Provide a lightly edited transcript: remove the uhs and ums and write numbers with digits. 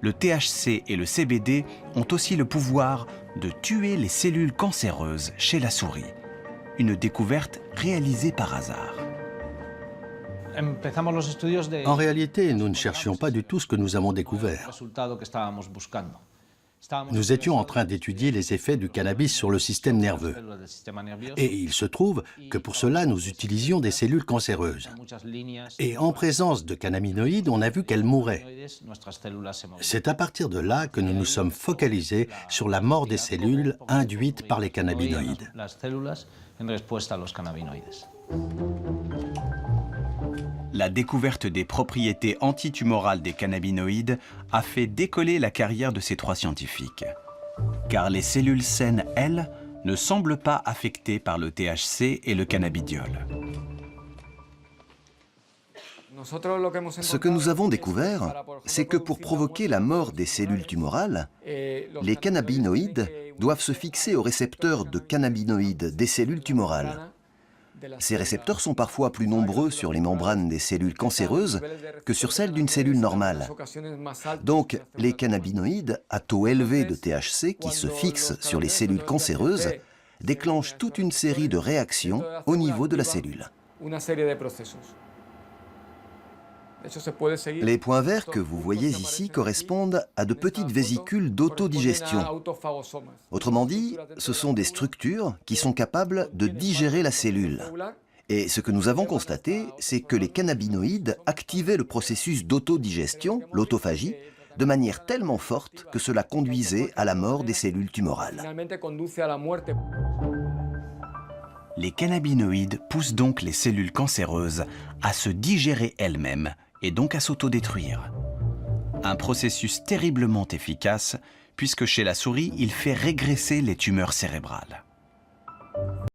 le THC et le CBD ont aussi le pouvoir de tuer les cellules cancéreuses chez la souris. Une découverte réalisée par hasard. En réalité, nous ne cherchions pas du tout ce que nous avons découvert. Nous étions en train d'étudier les effets du cannabis sur le système nerveux. Et il se trouve que pour cela, nous utilisions des cellules cancéreuses. Et en présence de cannabinoïdes, on a vu qu'elles mouraient. C'est à partir de là que nous nous sommes focalisés sur la mort des cellules induites par les cannabinoïdes. La découverte des propriétés antitumorales des cannabinoïdes a fait décoller la carrière de ces trois scientifiques. Car les cellules saines, elles, ne semblent pas affectées par le THC et le cannabidiol. Ce que nous avons découvert, c'est que pour provoquer la mort des cellules tumorales, les cannabinoïdes doivent se fixer aux récepteurs de cannabinoïdes des cellules tumorales. Ces récepteurs sont parfois plus nombreux sur les membranes des cellules cancéreuses que sur celles d'une cellule normale. Donc, les cannabinoïdes à taux élevé de THC qui se fixent sur les cellules cancéreuses déclenchent toute une série de réactions au niveau de la cellule. Les points verts que vous voyez ici correspondent à de petites vésicules d'autodigestion. Autrement dit, ce sont des structures qui sont capables de digérer la cellule. Et ce que nous avons constaté, c'est que les cannabinoïdes activaient le processus d'autodigestion, l'autophagie, de manière tellement forte que cela conduisait à la mort des cellules tumorales. Les cannabinoïdes poussent donc les cellules cancéreuses à se digérer elles-mêmes et donc à s'autodétruire. Un processus terriblement efficace puisque chez la souris, il fait régresser les tumeurs cérébrales.